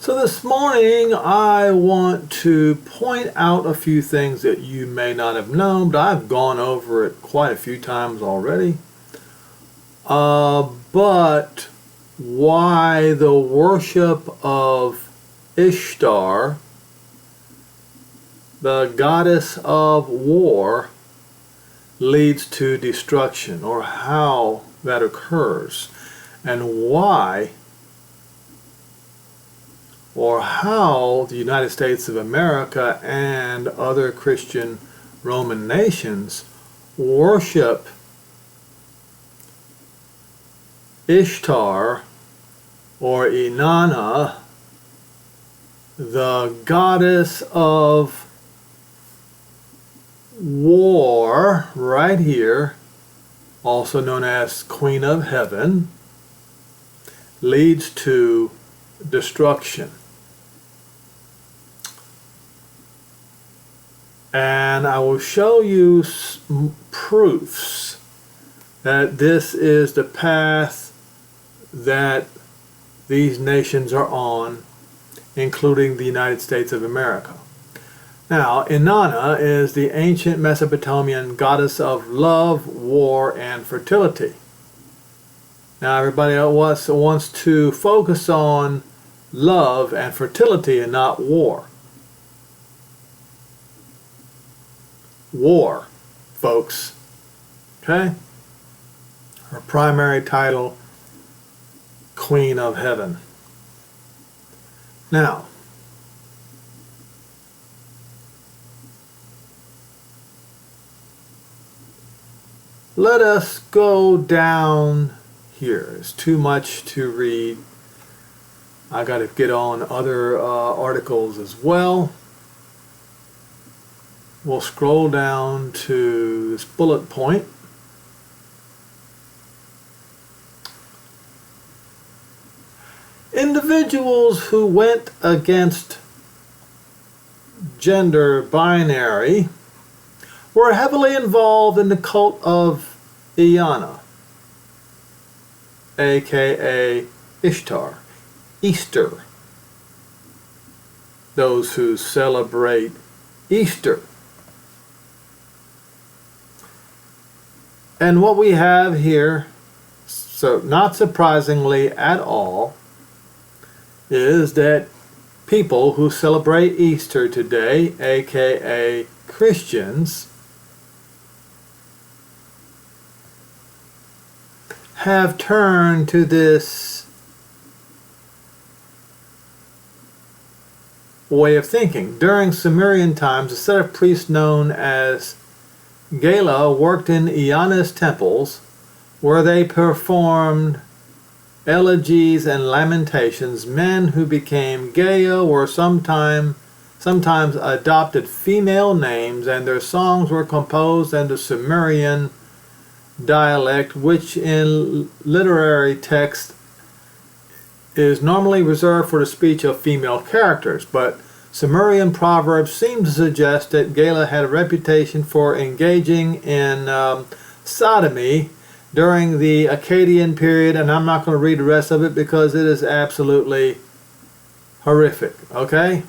So this morning I want to point out a few things that you may not have known, but I've gone over it quite a few times already. But why the worship of Ishtar, the goddess of war, leads to destruction, or how that occurs, and why or how the United States of America and other Christian Roman nations worship Ishtar or Inanna, the goddess of war, right here, also known as Queen of Heaven, leads to destruction. And I will show you proofs that this is the path that these nations are on, including the United States of America. Now, Inanna is the ancient Mesopotamian goddess of love, war, and fertility. Now, everybody wants to focus on love and fertility and not war. War, folks. Okay? Her primary title, Queen of Heaven. Now, let us go down here. It's too much to read. I got to get on other articles as well. We'll scroll down to this bullet point. Individuals who went against gender binary were heavily involved in the cult of Inanna, aka Ishtar, Easter. Those who celebrate Easter. And what we have here, so not surprisingly at all, is that people who celebrate Easter today, aka Christians, have turned to this way of thinking. During Sumerian times, a set of priests known as Gala worked in Inanna's temples, where they performed elegies and lamentations. Men who became Gaia were sometimes adopted female names, and their songs were composed in the Sumerian dialect, which in literary text is normally reserved for the speech of female characters, but Sumerian proverbs seem to suggest that Gala had a reputation for engaging in sodomy during the Akkadian period, and I'm not going to read the rest of it because it is absolutely horrific, okay?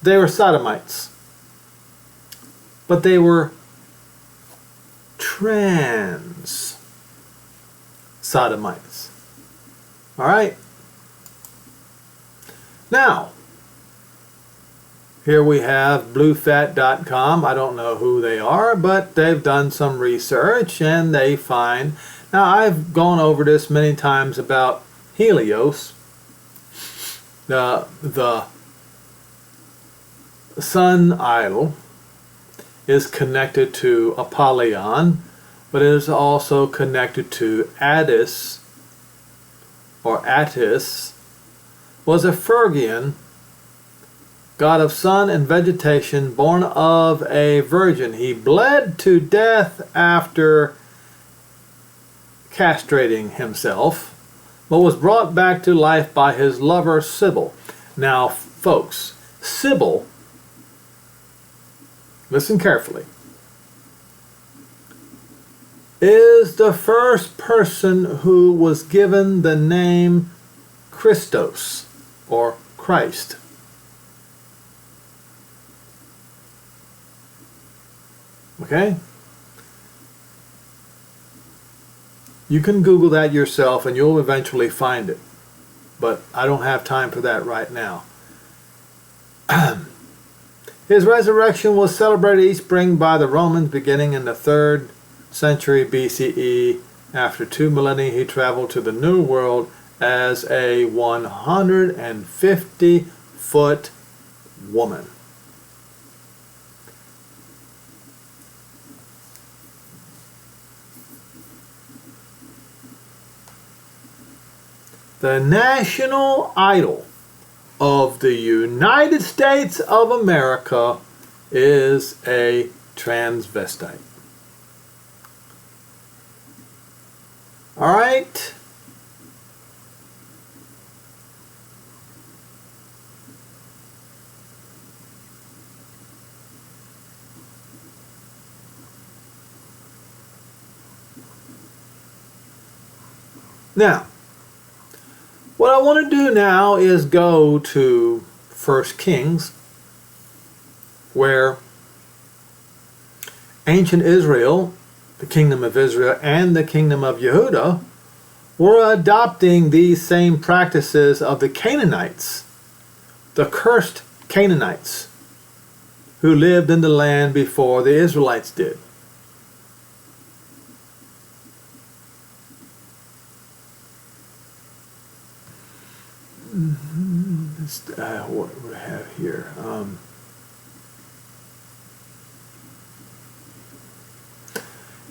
They were sodomites, but they were trans sodomites. All right? Now, here we have bluefat.com. I don't know who they are, but they've done some research and they find... Now, I've gone over this many times about Helios, the sun idol, is connected to Apollyon, but it is also connected to Attis, or Attis, was a Phrygian god of sun and vegetation, born of a virgin. He bled to death after castrating himself, but was brought back to life by his lover Sybil. Now, folks, Sybil, listen carefully, is the first person who was given the name Christos, or Christ. Okay? You can Google that yourself and you'll eventually find it. But I don't have time for that right now. His resurrection was celebrated each spring by the Romans beginning in the 3rd century BCE. After 2 millennia, he traveled to the New World as a 150-foot woman. The national idol of the United States of America is a transvestite. All right. Now, what I want to do now is go to 1 Kings, where ancient Israel, the kingdom of Israel, and the kingdom of Yehudah were adopting these same practices of the Canaanites, the cursed Canaanites, who lived in the land before the Israelites did. What do we have here?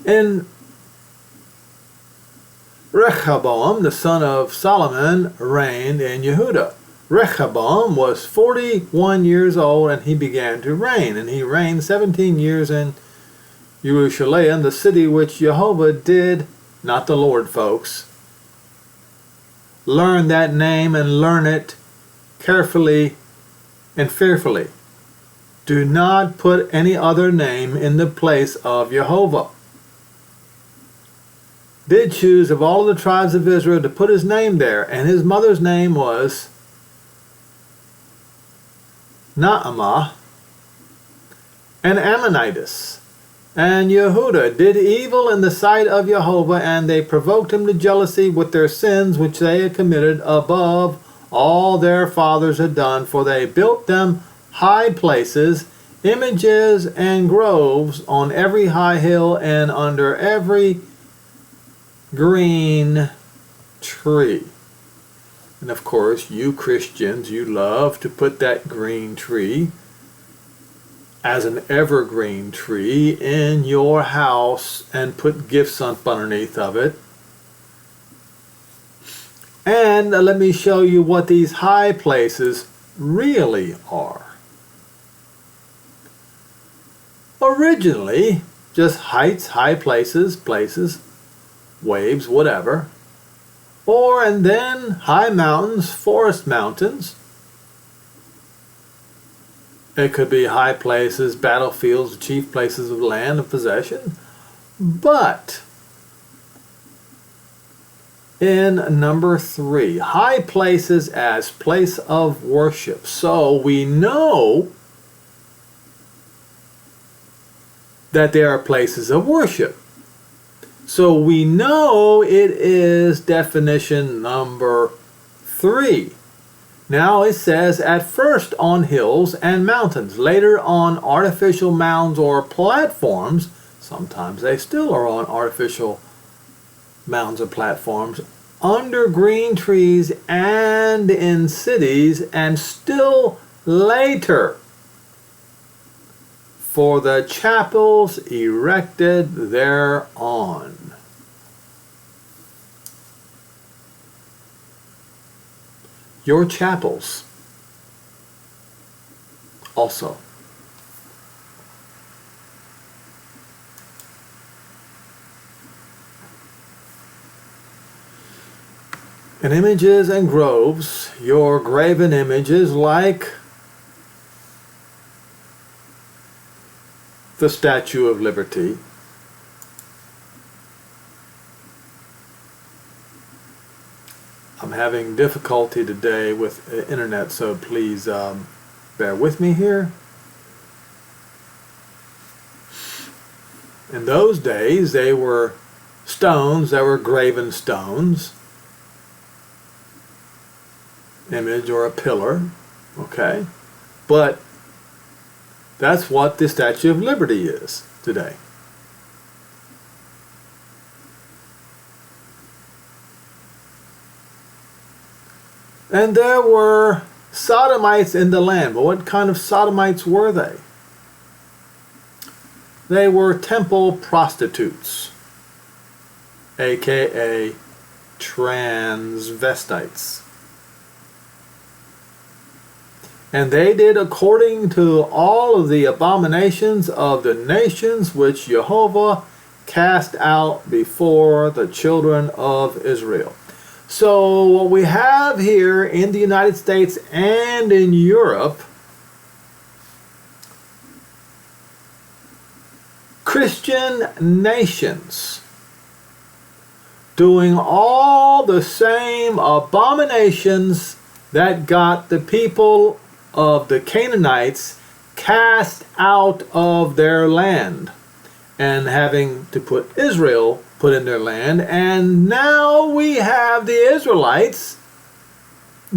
And Rehoboam, the son of Solomon, reigned in Yehudah. Rehoboam was 41 years old and he began to reign. And he reigned 17 years in Yerushalayim, the city which Jehovah did, not the Lord, folks. Learn that name and learn it carefully and fearfully. Do not put any other name in the place of Jehovah. Did choose of all of the tribes of Israel to put his name there, and his mother's name was Naamah, and Ammonitis. And Yehudah did evil in the sight of Jehovah, and they provoked him to jealousy with their sins which they had committed above all their fathers had done, for they built them high places, images and groves on every high hill and under every green tree. And of course, you Christians, you love to put that green tree as an evergreen tree in your house and put gifts up underneath of it. And let me show you what these high places really are. Originally, just heights, high places, waves, whatever. And then high mountains, forest mountains. It could be high places, battlefields, chief places of land of possession. But in number 3, high places as place of worship. So we know that there are places of worship. So we know it is definition number 3. Now it says, at first on hills and mountains, later on artificial mounds or platforms. Sometimes they still are on artificial mounds or platforms, under green trees and in cities, and still later for the chapels erected thereon. Your chapels also. And images and groves, your graven images like the Statue of Liberty, I'm having difficulty today with the internet, so please bear with me here. In those days, they were stones that were graven stones, image or a pillar, okay? But that's what the Statue of Liberty is today. And there were sodomites in the land. But what kind of sodomites were they? They were temple prostitutes, aka transvestites. And they did according to all of the abominations of the nations which Jehovah cast out before the children of Israel. So what we have here in the United States and in Europe, Christian nations doing all the same abominations that got the people of the Canaanites cast out of their land, and having to put Israel put in their land. And now we have the Israelites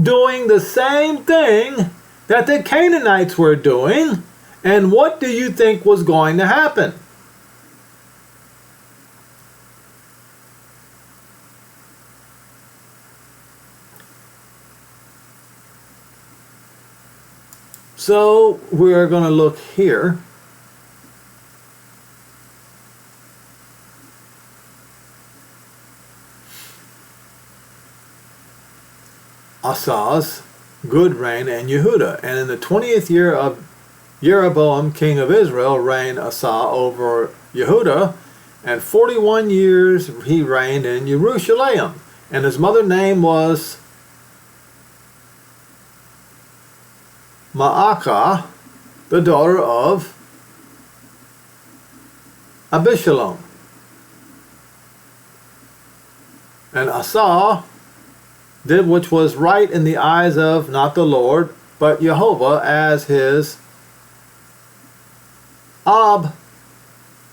doing the same thing that the Canaanites were doing. And what do you think was going to happen? So we're going to look here. Asa's good reign in Yehudah. And in the 20th year of Jeroboam, king of Israel, reigned Asa over Yehudah, and 41 years he reigned in Yerushalayim. And his mother's name was Ma'akah, the daughter of Abishalom. And Asa did which was right in the eyes of not the Lord, but Jehovah, as his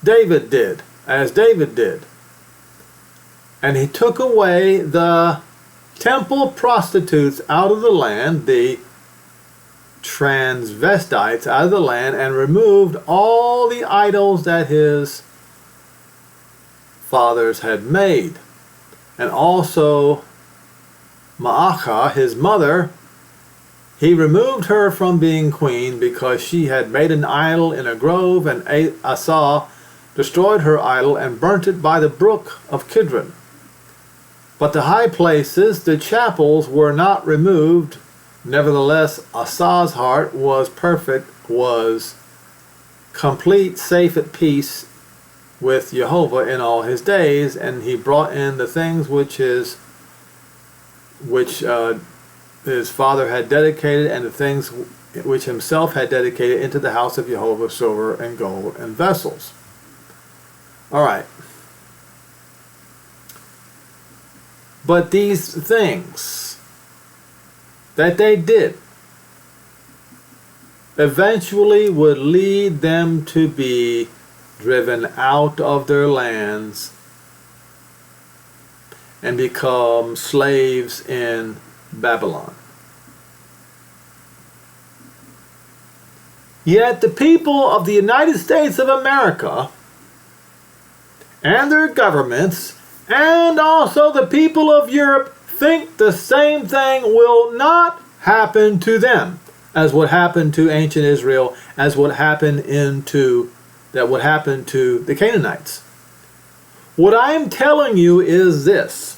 David did, as David did. And he took away the temple prostitutes out of the land, the transvestites out of the land, and removed all the idols that his fathers had made. And also Ma'akah, his mother, he removed her from being queen because she had made an idol in a grove, and Asa destroyed her idol and burnt it by the brook of Kidron. But the high places, the chapels, were not removed. Nevertheless, Asa's heart was perfect, was complete, safe at peace with Jehovah in all his days, and he brought in the things which his father had dedicated, and the things which himself had dedicated into the house of Jehovah, silver and gold and vessels. All right. But these things that they did eventually would lead them to be driven out of their lands and become slaves in Babylon. Yet the people of the United States of America and their governments, and also the people of Europe, think the same thing will not happen to them as what happened to ancient Israel, as what happened to the Canaanites. What I am telling you is this: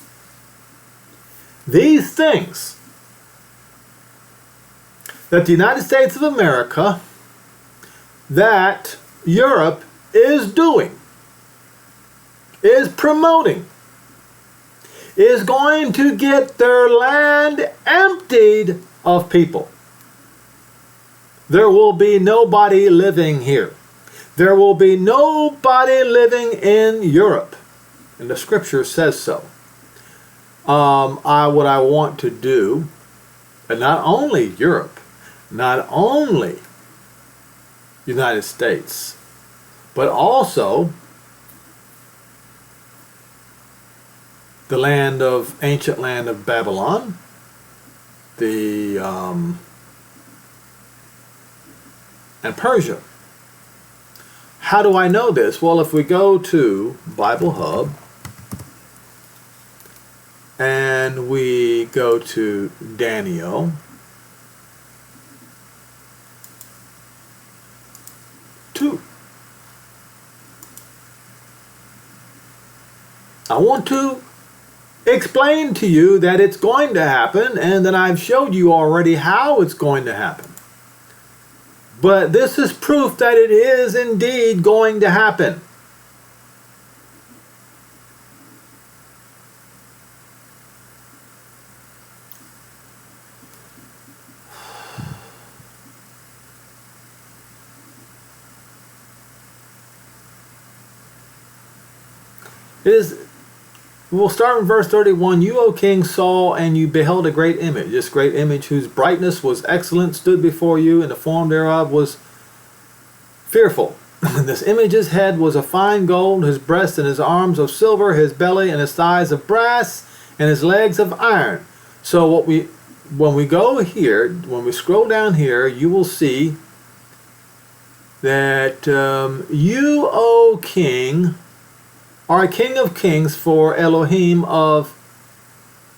these things that the United States of America, that Europe is doing, is promoting, is going to get their land emptied of people. There will be nobody living here. There will be nobody living in Europe. And the scripture says so. what I want to do, and not only Europe, not only United States, but also the ancient land of Babylon, and Persia. How do I know this? Well, if we go to Bible Hub and we go to Daniel, I want to explain to you that it's going to happen, and then I've showed you already how it's going to happen. But this is proof that it is indeed going to happen. We'll start in verse 31. You, O king, saw and you beheld a great image. This great image, whose brightness was excellent, stood before you, and the form thereof was fearful. This image's head was of fine gold, his breast and his arms of silver, his belly and his thighs of brass, and his legs of iron. So when we go here, when we scroll down here, you will see that you, O king, are a king of kings, for Elohim of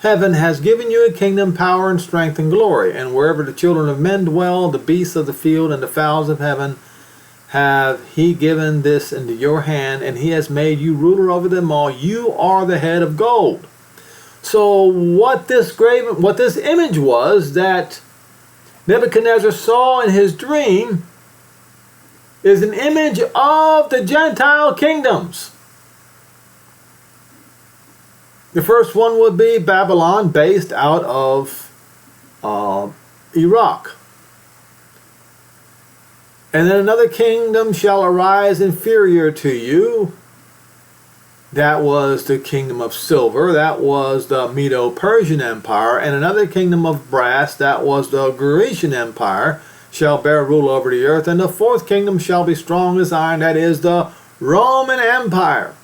heaven has given you a kingdom, power, and strength, and glory. And wherever the children of men dwell, the beasts of the field and the fowls of heaven, have he given this into your hand, and he has made you ruler over them all. You are the head of gold. So what this image was that Nebuchadnezzar saw in his dream is an image of the Gentile kingdoms. The first one would be Babylon, based out of Iraq. And then another kingdom shall arise inferior to you. That was the kingdom of silver. That was the Medo-Persian Empire. And another kingdom of brass. That was the Grecian Empire. Shall bear rule over the earth. And the fourth kingdom shall be strong as iron. That is the Roman Empire.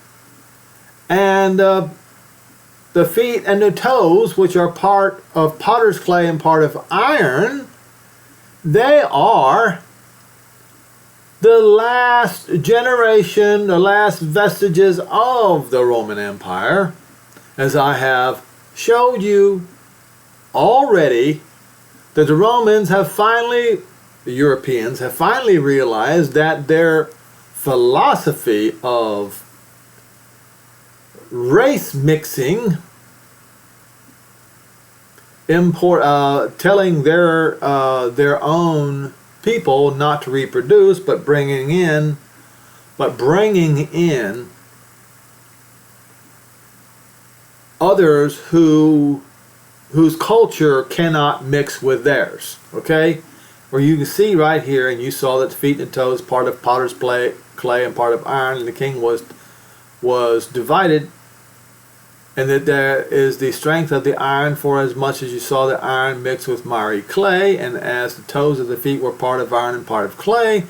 And the feet and the toes, which are part of potter's clay and part of iron, they are the last generation, the last vestiges of the Roman Empire. As I have showed you already, that the Romans have finally, the Europeans have finally realized that their philosophy of race mixing, telling their own people not to reproduce, but bringing in others whose culture cannot mix with theirs. Okay, where you can see right here, and you saw that the feet and toes, part of potter's clay and part of iron, and the king was divided. And that there is the strength of the iron, for as much as you saw the iron mixed with miry clay, and as the toes of the feet were part of iron and part of clay,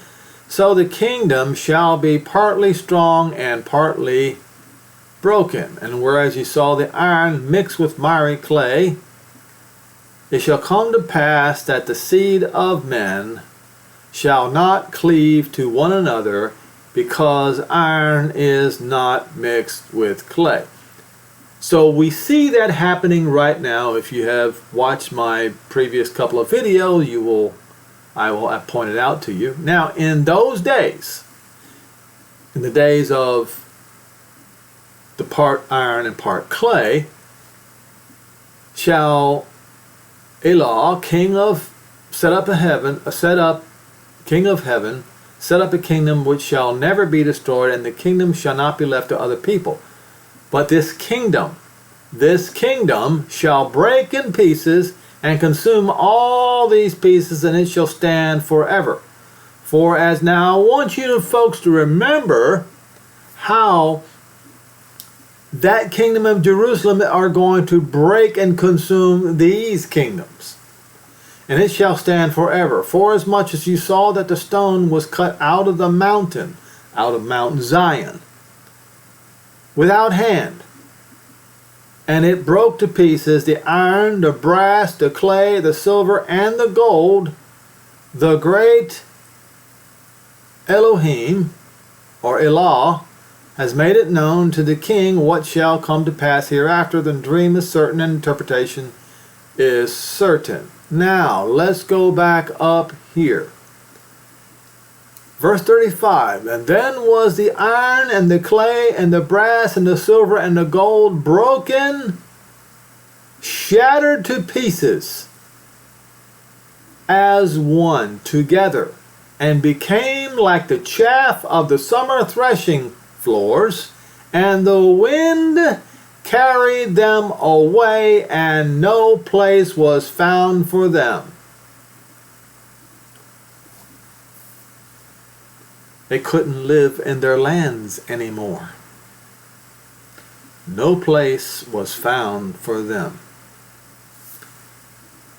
so the kingdom shall be partly strong and partly broken. And whereas you saw the iron mixed with miry clay, it shall come to pass that the seed of men shall not cleave to one another, because iron is not mixed with clay. So we see that happening right now. If you have watched my previous couple of videos, I will have pointed out to you. Now, in those days, in the days of the part iron and part clay, shall Elah, king of heaven, set up a kingdom which shall never be destroyed, and the kingdom shall not be left to other people. But this kingdom shall break in pieces and consume all these pieces, and it shall stand forever. For as now, I want you folks to remember how that kingdom of Jerusalem are going to break and consume these kingdoms. And it shall stand forever. Forasmuch as you saw that the stone was cut out of the mountain, out of Mount Zion, without hand, and it broke to pieces the iron, the brass, the clay, the silver, and the gold, the great Elohim, or Elah, has made it known to the king what shall come to pass hereafter. The dream is certain and interpretation is certain. Now, let's go back up here. Verse 35, and then was the iron and the clay and the brass and the silver and the gold broken, shattered to pieces as one together, and became like the chaff of the summer threshing floors, and the wind carried them away, and no place was found for them. They couldn't live in their lands anymore. No place was found for them.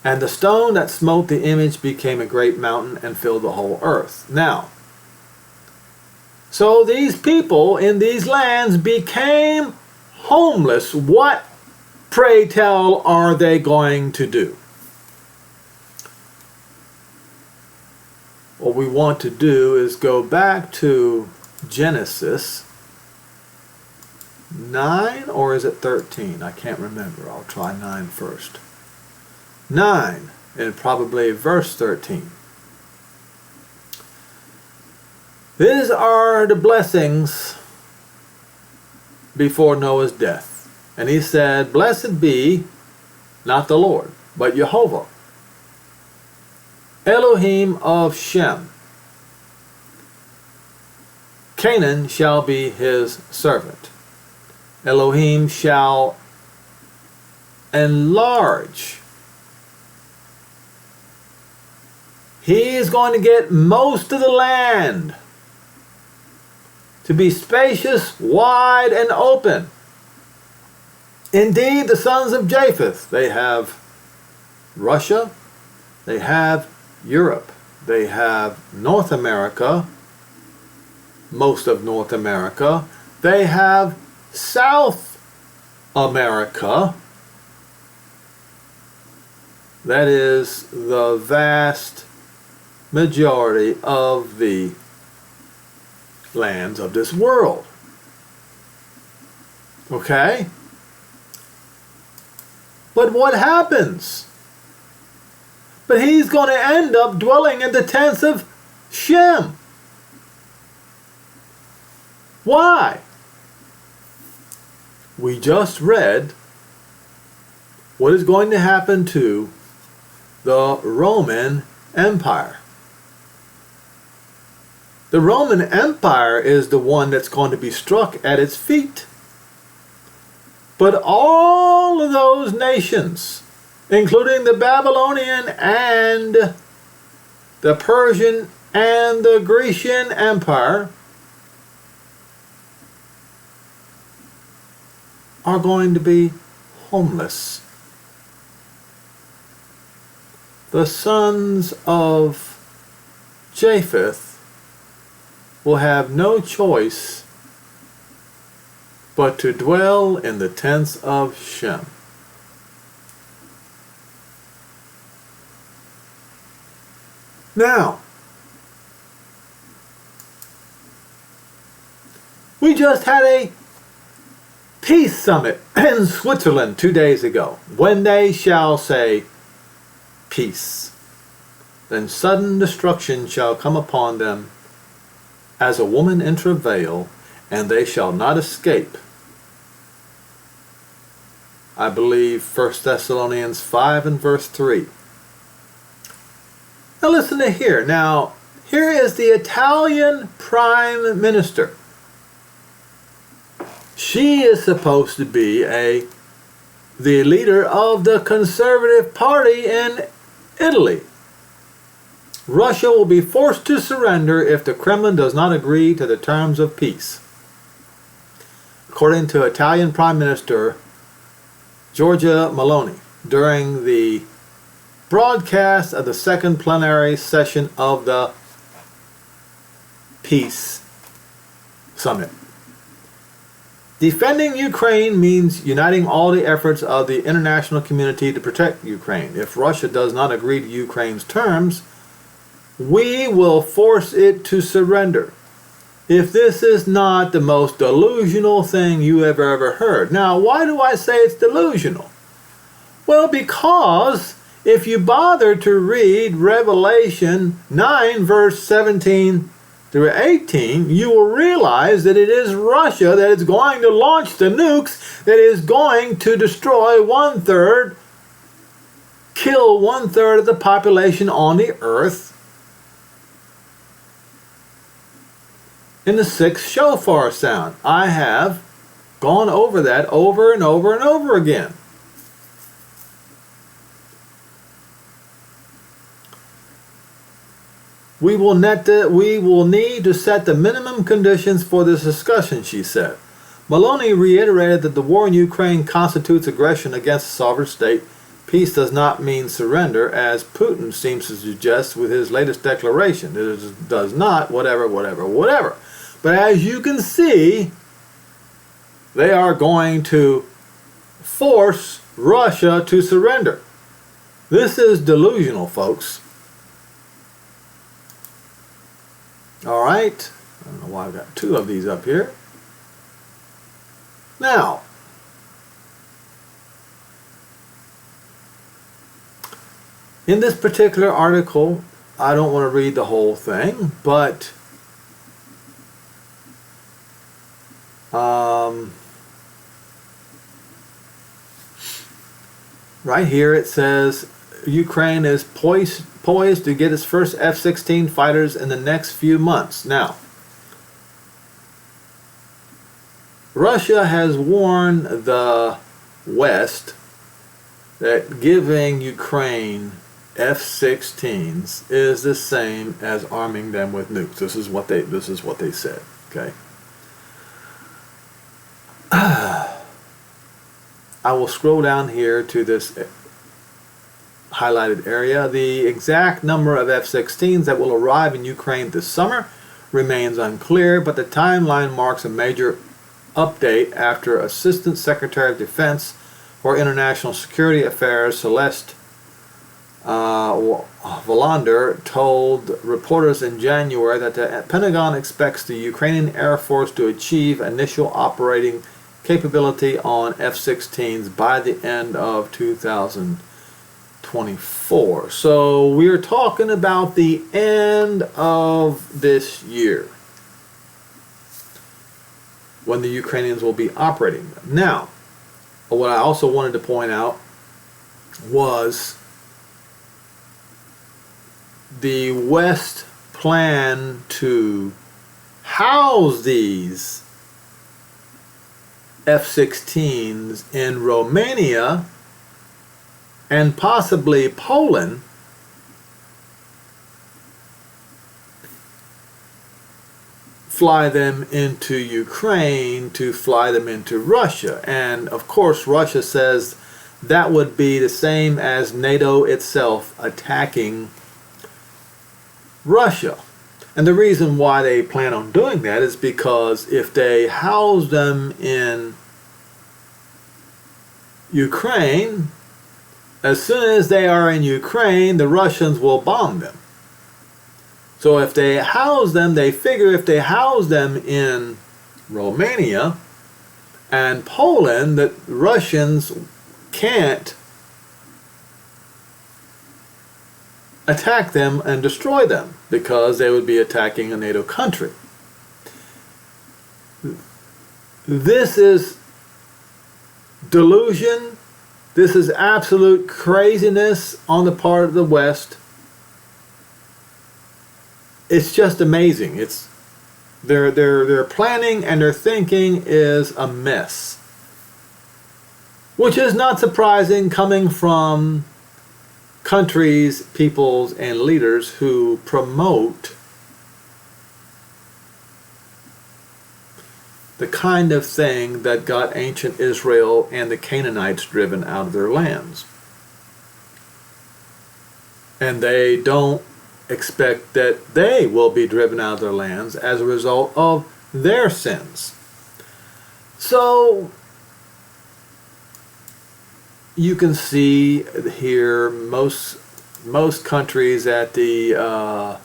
And the stone that smote the image became a great mountain and filled the whole earth. Now, so these people in these lands became homeless. What, pray tell, are they going to do? What we want to do is go back to Genesis 9, or is it 13? I can't remember. I'll try 9 first. 9, and probably verse 13. These are the blessings before Noah's death. And he said, blessed be not the Lord, but Jehovah, Elohim of Shem. Canaan shall be his servant. Elohim shall enlarge. He is going to get most of the land to be spacious, wide, and open. Indeed, the sons of Japheth, they have Russia, they have Europe, they have North America, most of North America, they have South America, that is the vast majority of the lands of this world. Okay? But what happens? But he's going to end up dwelling in the tents of Shem. Why? We just read what is going to happen to the Roman Empire. The Roman Empire is the one that's going to be struck at its feet. But all of those nations, including the Babylonian and the Persian and the Grecian Empire, are going to be homeless. The sons of Japheth will have no choice but to dwell in the tents of Shem. Now, we just had a peace summit in Switzerland 2 days ago. When they shall say peace, then sudden destruction shall come upon them as a woman in travail, and they shall not escape. I believe 1 Thessalonians 5 and verse 3. Now listen to here. Now, here is the Italian Prime Minister. She is supposed to be the leader of the Conservative Party in Italy. Russia will be forced to surrender if the Kremlin does not agree to the terms of peace. according to Italian Prime Minister Giorgia Meloni during the broadcast of the second plenary session of the Peace Summit. Defending Ukraine means uniting all the efforts of the international community to protect Ukraine. If Russia does not agree to Ukraine's terms, we will force it to surrender. If this is not the most delusional thing you have ever heard. Now, why do I say it's delusional? Well, because if you bother to read Revelation 9, verse 17 through 18, you will realize that it is Russia that is going to launch the nukes, that is going to destroy 1/3, kill 1/3 of the population on the earth in the sixth shofar sound. I have gone over that over and over and over again. We will need to set the minimum conditions for this discussion, she said. Meloni reiterated that the war in Ukraine constitutes aggression against a sovereign state. Peace does not mean surrender, as Putin seems to suggest with his latest declaration. It does not, whatever. But as you can see, they are going to force Russia to surrender. This is delusional, folks. All right, I don't know why I've got two of these up here. Now, in this particular article, I don't want to read the whole thing, but right here it says Ukraine is poised to get its first F-16 fighters in the next few months. Now, Russia has warned the West that giving Ukraine F-16s is the same as arming them with nukes. This is what they said. Okay. I will scroll down here to this highlighted area. The exact number of F-16s that will arrive in Ukraine this summer remains unclear, but the timeline marks a major update after Assistant Secretary of Defense for International Security Affairs Celeste Valander told reporters in January that the Pentagon expects the Ukrainian Air Force to achieve initial operating capability on F-16s by the end of 2024. So we're talking about the end of this year when the Ukrainians will be operating them. Now, what I also wanted to point out was the West plan to house these F-16s in Romania and possibly Poland, fly them into Ukraine to fly them into Russia. And of course Russia says that would be the same as NATO itself attacking Russia. And the reason why they plan on doing that is because if they house them in Ukraine, as soon as they are in Ukraine, the Russians will bomb them. So if they house them, they figure if they house them in Romania and Poland, that Russians can't attack them and destroy them because they would be attacking a NATO country. This is delusion. This is absolute craziness on the part of the West. It's just amazing. It's their planning and their thinking is a mess, which is not surprising coming from countries, peoples, and leaders who promote the kind of thing that got ancient Israel and the Canaanites driven out of their lands. And they don't expect that they will be driven out of their lands as a result of their sins. So you can see here most countries at the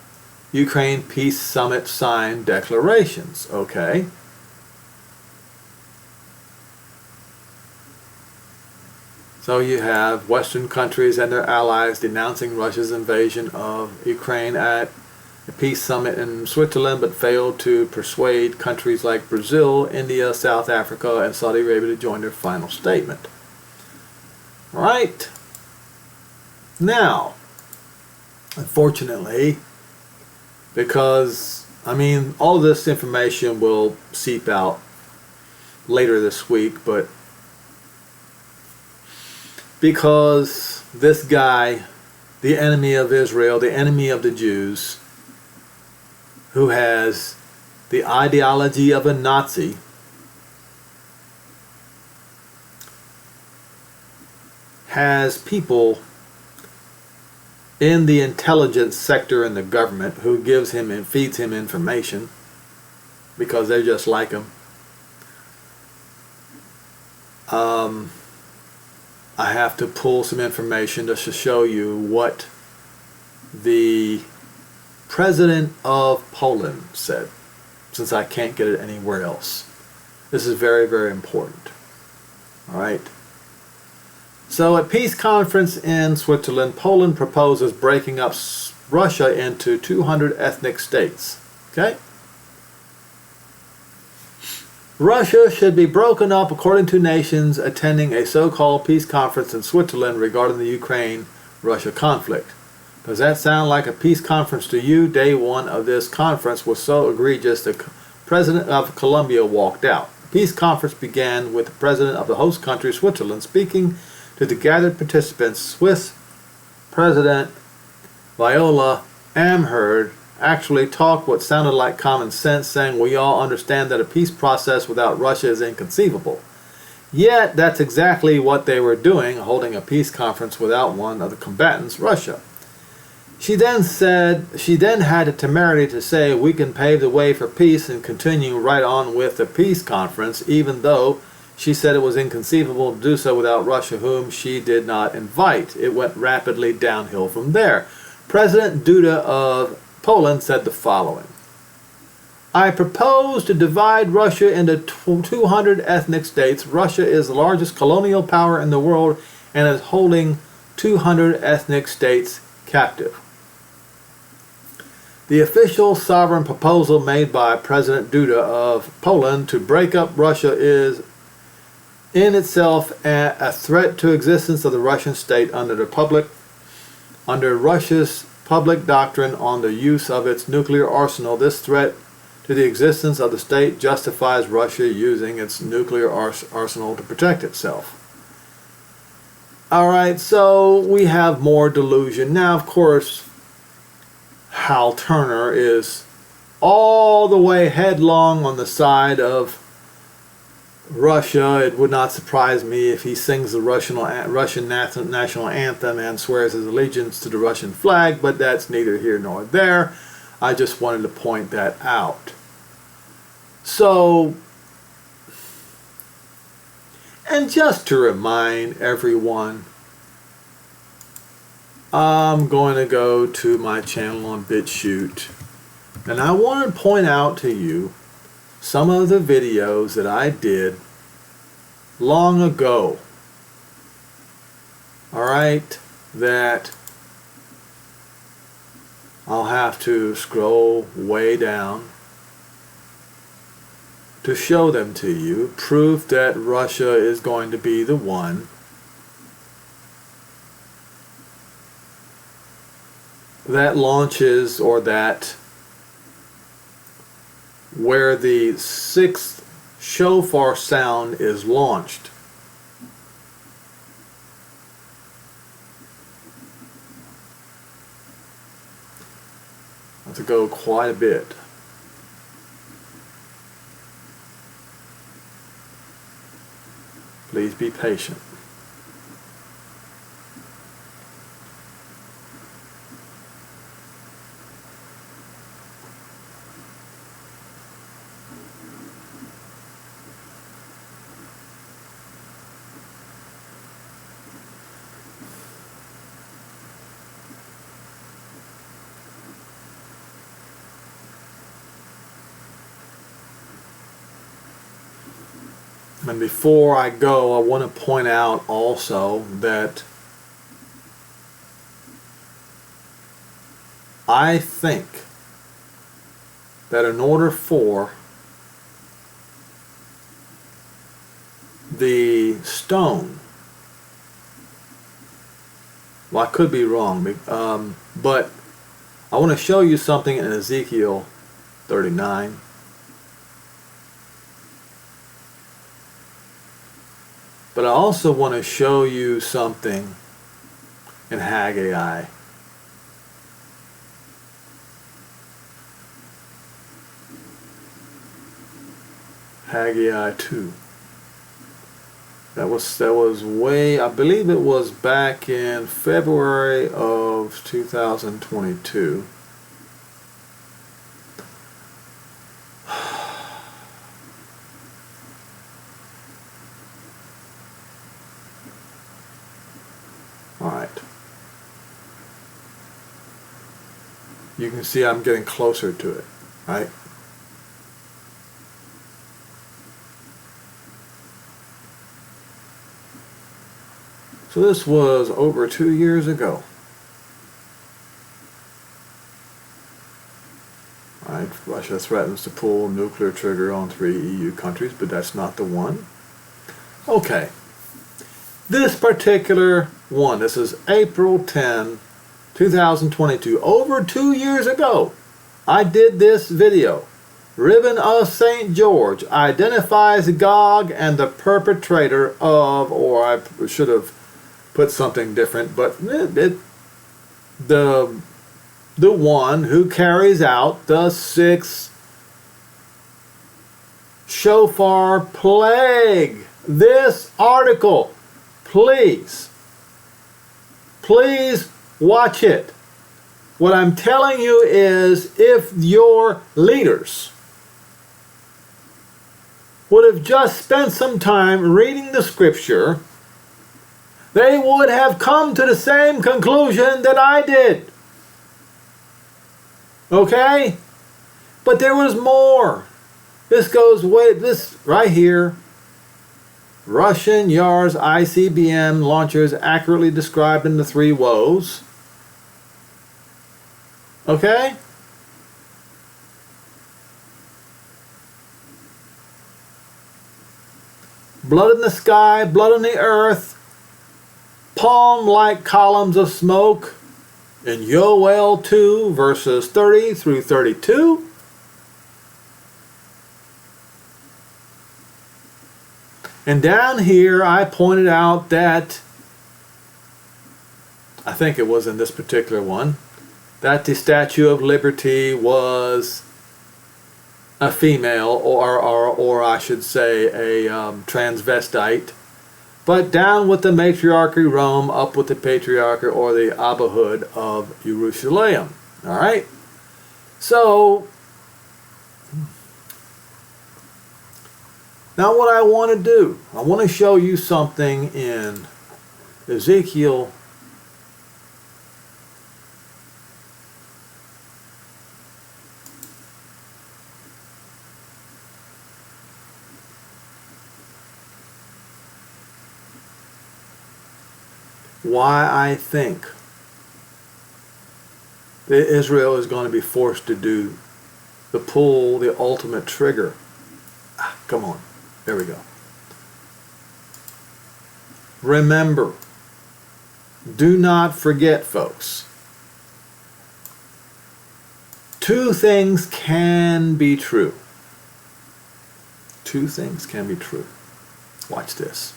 Ukraine Peace Summit signed declarations, okay? So you have Western countries and their allies denouncing Russia's invasion of Ukraine at the Peace Summit in Switzerland, but failed to persuade countries like Brazil, India, South Africa, and Saudi Arabia to join their final statement. All right. Now, unfortunately, because, all this information will seep out later this week, but because this guy, the enemy of Israel, the enemy of the Jews, who has the ideology of a Nazi, has people in the intelligence sector in the government who gives him and feeds him information because they're just like him. I have to pull some information just to show you what the president of Poland said, since I can't get it anywhere else. This is very, very important. All right. So at peace conference in Switzerland, Poland proposes breaking up Russia into 200 ethnic states. Okay? Russia should be broken up according to nations attending a so-called peace conference in Switzerland regarding the Ukraine-Russia conflict. Does that sound like a peace conference to you? Day one of this conference was so egregious the president of Colombia walked out. The peace conference began with the president of the host country, Switzerland, speaking to the gathered participants. Swiss President Viola Amherd actually talked what sounded like common sense, saying we all understand that a peace process without Russia is inconceivable. Yet that's exactly what they were doing, holding a peace conference without one of the combatants, Russia. She then had the temerity to say we can pave the way for peace and continue right on with the peace conference, even though she said it was inconceivable to do so without Russia, whom she did not invite. It went rapidly downhill from there. President Duda of Poland said the following: I propose to divide Russia into 200 ethnic states. Russia is the largest colonial power in the world and is holding 200 ethnic states captive. The official sovereign proposal made by President Duda of Poland to break up Russia is in itself a threat to existence of the Russian state under Russia's public doctrine on the use of its nuclear arsenal. This threat to the existence of the state justifies Russia using its nuclear arsenal to protect itself. Alright, so we have more delusion. Now, of course, Hal Turner is all the way headlong on the side of Russia. It would not surprise me if he sings the Russian national anthem and swears his allegiance to the Russian flag, but that's neither here nor there. I just wanted to point that out. So, and just to remind everyone, I'm going to go to my channel on BitChute, and I want to point out to you some of the videos that I did long ago, alright, that I'll have to scroll way down to show them to you. Proof that Russia is going to be the one that launches, or that where the sixth Shofar sound is launched. I have to go quite a bit. Please be patient. And before I go, I want to point out also that I think that in order for the stone, well, I could be wrong, but I want to show you something in Ezekiel 39. But I also want to show you something in Haggai. Haggai 2. That was way, I believe it was back in February of 2022. Alright. You can see I'm getting closer to it, right? So this was over 2 years ago. Right? Russia threatens to pull nuclear trigger on 3 EU countries, but that's not the one. Okay. This particular one, this is April 10, 2022. Over 2 years ago, I did this video. Ribbon of St. George identifies Gog and the perpetrator of, or I should have put something different, but the one who carries out the 6th Shofar plague. This article, please watch it. What I'm telling you is, if your leaders would have just spent some time reading the scripture, they would have come to the same conclusion that I did. Okay? But there was more. This goes way, this right here. Russian Yars ICBM launchers accurately described in the 3 woes. Okay? Blood in the sky, blood on the earth, palm-like columns of smoke in Yoel 2, verses 30 through 32. And down here I pointed out that, I think it was in this particular one, that the Statue of Liberty was a female, or I should say a transvestite. But down with the matriarchy Rome, up with the patriarchy or the Abbahood of Yerushalayim. Alright? So, now what I want to do, I want to show you something in Ezekiel . Why I think that Israel is going to be forced to pull the ultimate trigger. Come on. There we go. Remember, do not forget, folks, 2 things can be true. 2 things can be true. Watch this.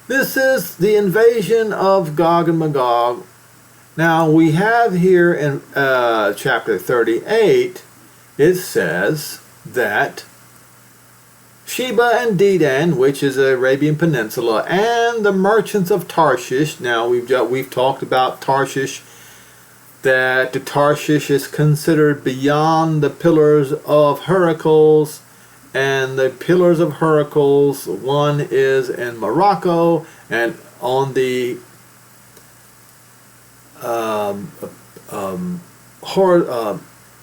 This is the invasion of Gog and Magog. Now we have here in chapter 38, it says that Sheba and Dedan, which is the Arabian Peninsula, and the merchants of Tarshish. Now we've talked about Tarshish, that the Tarshish is considered beyond the pillars of Heracles, and the pillars of Heracles, one is in Morocco, and on the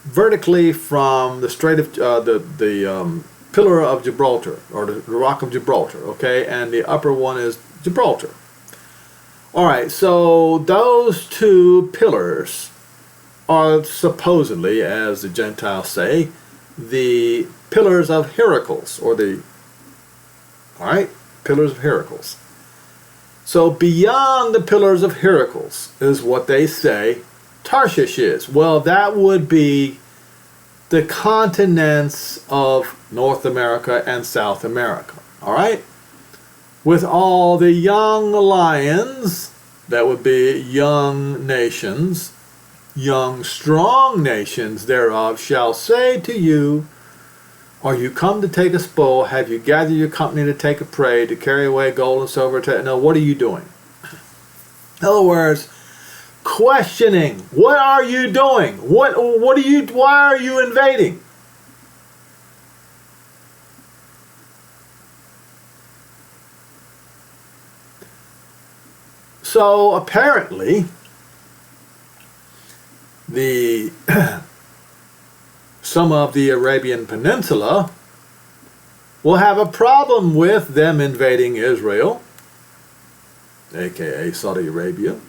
vertically from the Strait of the pillar of Gibraltar, or the Rock of Gibraltar, okay, and the upper one is Gibraltar. All right, so those two pillars are supposedly, as the Gentiles say, the pillars of Heracles, or the, all right, pillars of Heracles. So beyond the pillars of Heracles is what they say Tarshish is. Well, that would be the continents of North America and South America, all right? With all the young lions, that would be young nations, young strong nations thereof shall say to you, are you come to take a spoil? Have you gathered your company to take a prey, to carry away gold and silver? No, what are you doing? In other words, questioning. What are you doing? Why are you invading? So apparently, some of the Arabian Peninsula will have a problem with them invading Israel, aka Saudi Arabia,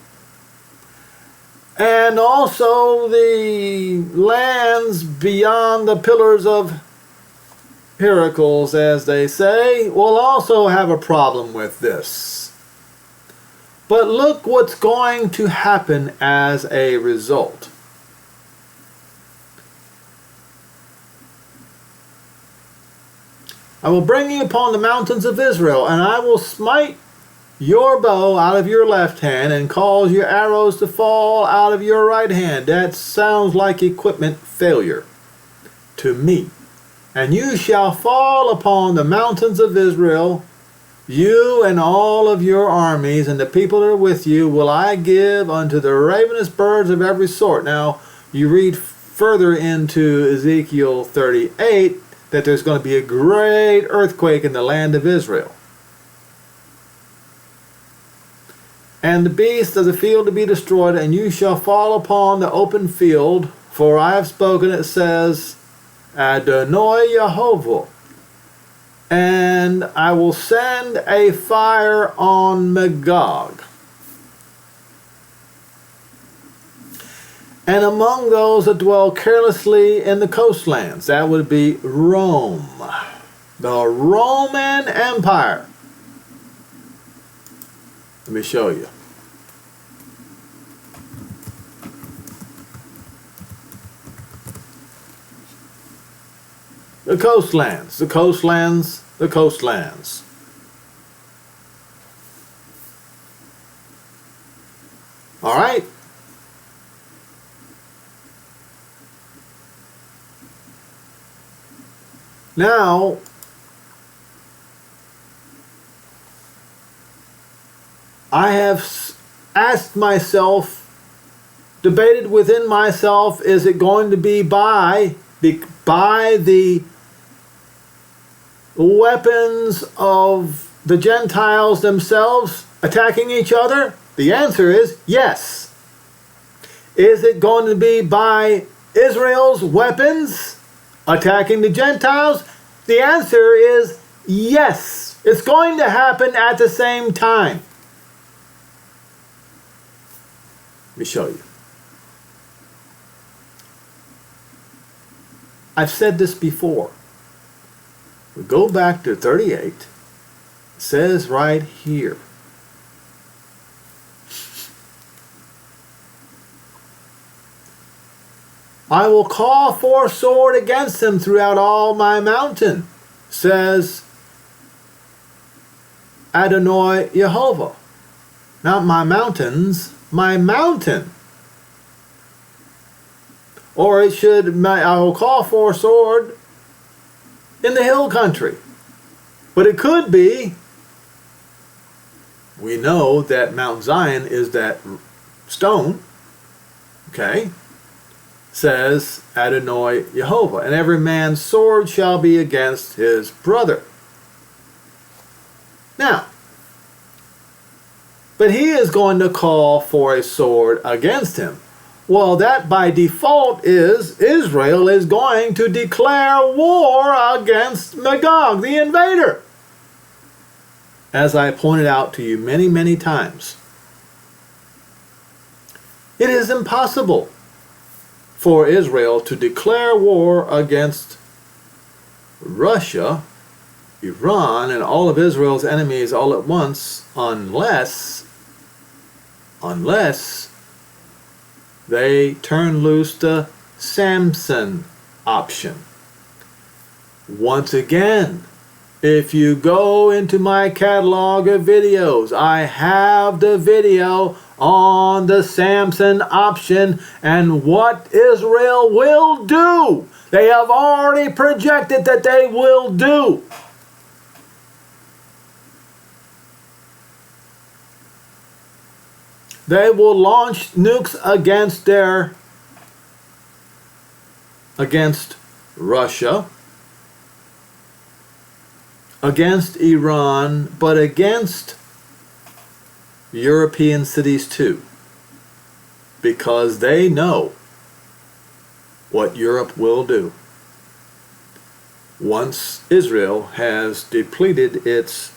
and also the lands beyond the pillars of Heracles, as they say, will also have a problem with this. But look what's going to happen as a result. I will bring you upon the mountains of Israel, and I will smite your bow out of your left hand and cause your arrows to fall out of your right hand. That sounds like equipment failure to me. And you shall fall upon the mountains of Israel, you and all of your armies, and the people that are with you will I give unto the ravenous birds of every sort. Now, you read further into Ezekiel 38 that there's going to be a great earthquake in the land of Israel. And the beasts of the field to be destroyed, and you shall fall upon the open field, for I have spoken, it says, Adonai Yehovah. And I will send a fire on Magog. And among those that dwell carelessly in the coastlands, that would be Rome, the Roman Empire. Let me show you. The coastlands, the coastlands, the coastlands. All right? Now, I have asked myself, debated within myself, is it going to be by the weapons of the Gentiles themselves attacking each other? The answer is yes. Is it going to be by Israel's weapons attacking the Gentiles? The answer is yes. It's going to happen at the same time. Let me show you. I've said this before. We go back to 38. It says right here. I will call for sword against them throughout all my mountain, says Adonai Yehovah. Not my mountains, my mountain. or I will call for a sword in the hill country. But it could be, we know that Mount Zion is that stone, okay, says Adonai Yehovah, and every man's sword shall be against his brother. Now, but he is going to call for a sword against him. Well, that by default is Israel is going to declare war against Magog, the invader. As I pointed out to you many, many times, it is impossible for Israel to declare war against Russia, Iran, and all of Israel's enemies all at once unless they turn loose the Samson option. Once again, if you go into my catalog of videos, I have the video on the Samson option and what Israel will do. They have already projected that they will do. They will launch nukes against Russia, against Iran, but against European cities too, because they know what Europe will do once Israel has depleted its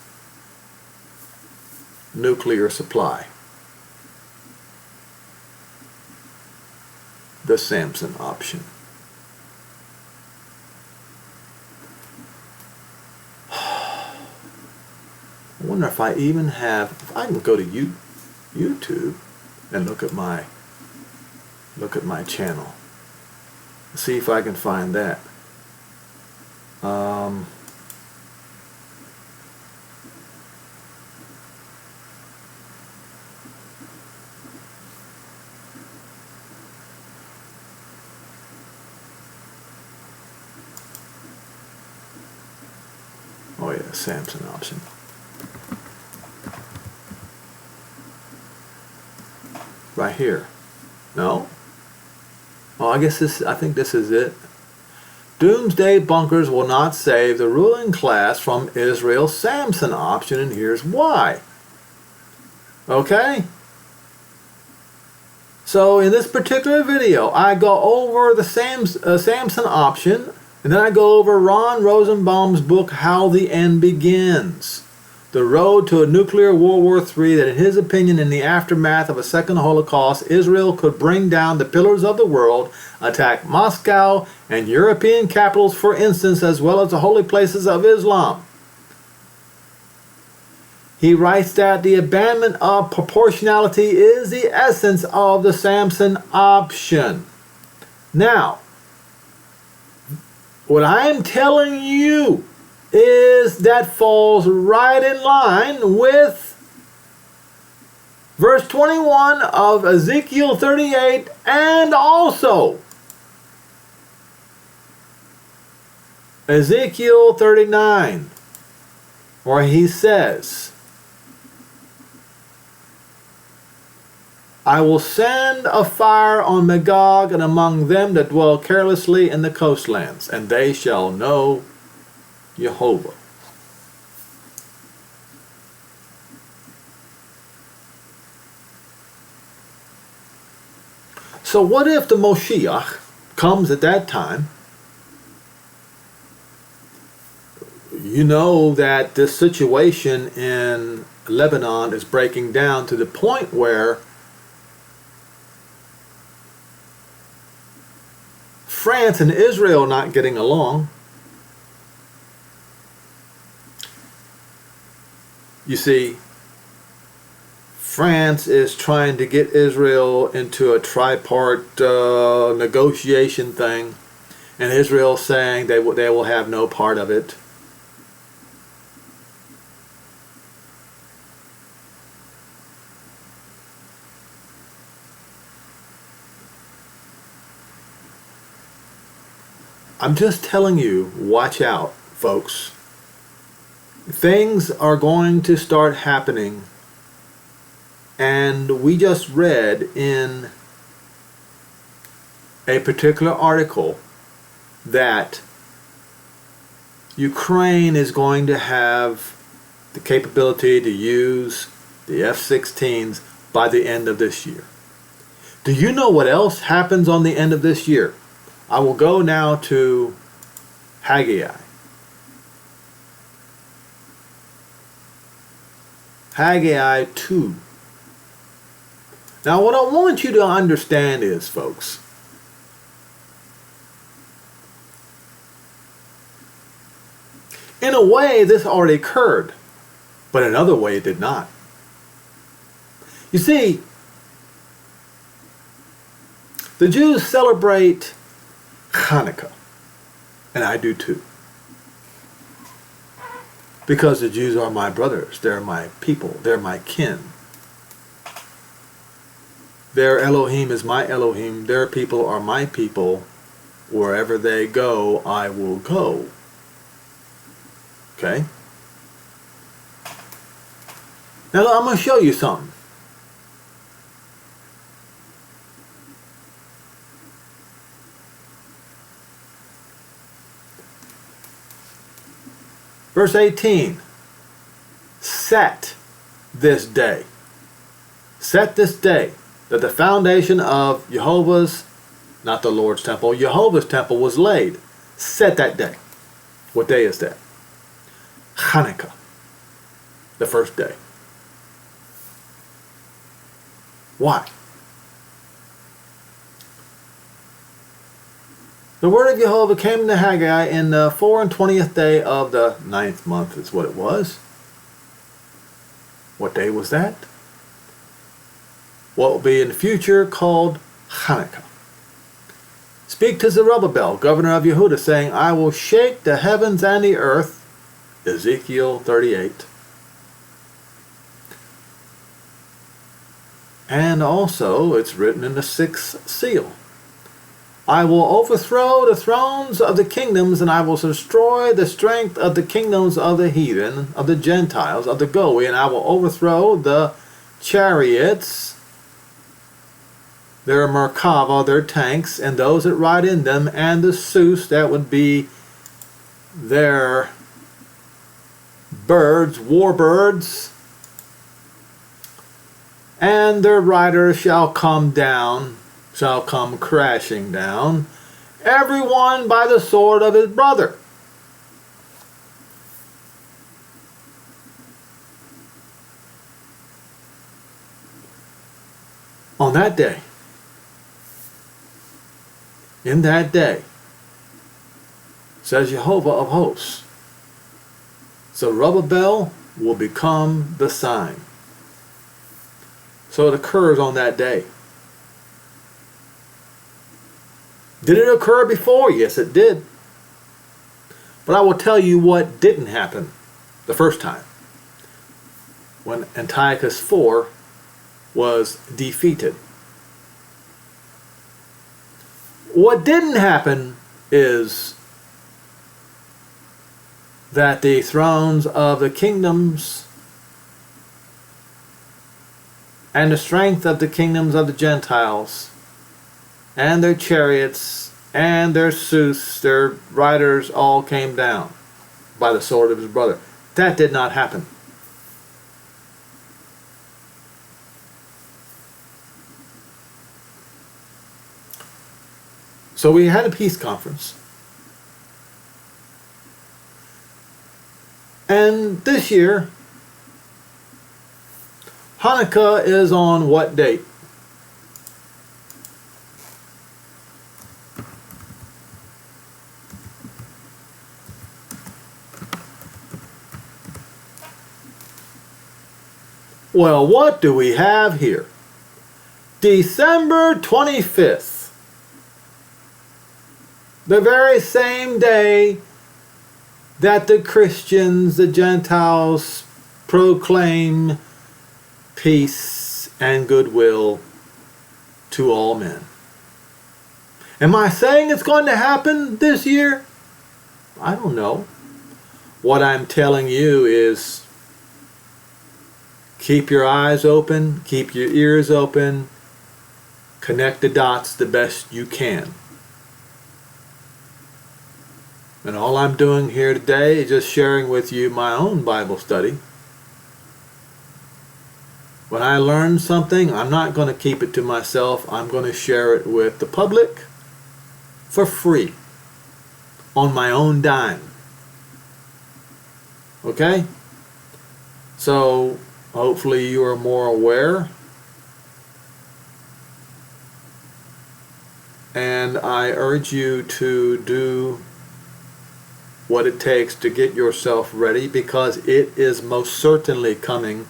nuclear supply. The Samson option. I wonder if I even have, if I can go to YouTube and look at my channel. See if I can find that. Oh yeah, Samson option. Right here. No? Oh, I think this is it. Doomsday bunkers will not save the ruling class from Israel's Samson option, and here's why. Okay? So in this particular video, I go over the Samson option, and then I go over Ron Rosenbaum's book, How the End Begins. The road to a nuclear World War III, that in his opinion, in the aftermath of a second Holocaust, Israel could bring down the pillars of the world, attack Moscow and European capitals, for instance, as well as the holy places of Islam. He writes that the abandonment of proportionality is the essence of the Samson option. Now, what I'm telling you is that falls right in line with verse 21 of Ezekiel 38 and also Ezekiel 39, where he says, I will send a fire on Magog and among them that dwell carelessly in the coastlands, and they shall know Yehovah. So what if the Moshiach comes at that time? You know that this situation in Lebanon is breaking down to the point where France and Israel are not getting along. You see, France is trying to get Israel into a tripart negotiation thing, and Israel saying they will have no part of it. I'm just telling you, watch out, folks. Things are going to start happening. And we just read in a particular article that Ukraine is going to have the capability to use the F-16s by the end of this year. Do you know what else happens on the end of this year? I will go now to Haggai. Haggai 2. Now what I want you to understand is, folks, in a way this already occurred, but in another way it did not. You see, the Jews celebrate Hanukkah, and I do too. Because the Jews are my brothers, they're my people, they're my kin. Their Elohim is my Elohim, their people are my people. Wherever they go, I will go. Okay? Now I'm going to show you something. Verse 18, set this day that the foundation of Jehovah's, not the Lord's temple, Jehovah's temple was laid. Set that day. What day is that? Hanukkah, the first day. Why? The word of Yehudah came to Haggai in the 24th day of the 9th month is what it was. What day was that? What will be in the future called Hanukkah. Speak to Zerubbabel, governor of Yehudah, saying, I will shake the heavens and the earth. Ezekiel 38. And also, it's written in the 6th seal. I will overthrow the thrones of the kingdoms, and I will destroy the strength of the kingdoms of the heathen, of the Gentiles, of the Goy, and I will overthrow the chariots, their Merkava, their tanks, and those that ride in them, and the Sus, that would be their birds, war birds, and their riders shall come crashing down, everyone by the sword of his brother. On that day, in that day, says Jehovah of hosts, Zerubbabel will become the sign. So it occurs on that day. Did it occur before? Yes, it did. But I will tell you what didn't happen the first time, when Antiochus IV was defeated. What didn't happen is that the thrones of the kingdoms and the strength of the kingdoms of the Gentiles and their chariots and their Sus, their riders, all came down by the sword of his brother. That did not happen. So we had a peace conference. And this year, Hanukkah is on what date? Well, what do we have here? December 25th. The very same day that the Christians, the Gentiles, proclaim peace and goodwill to all men. Am I saying it's going to happen this year? I don't know. What I'm telling you is keep your eyes open, keep your ears open, connect the dots the best you can. And all I'm doing here today is just sharing with you my own Bible study. When I learn something, I'm not going to keep it to myself. I'm going to share it with the public for free, on my own dime. Okay? So, hopefully you are more aware. And I urge you to do what it takes to get yourself ready, because it is most certainly coming,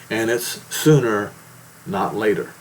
and it's sooner, not later.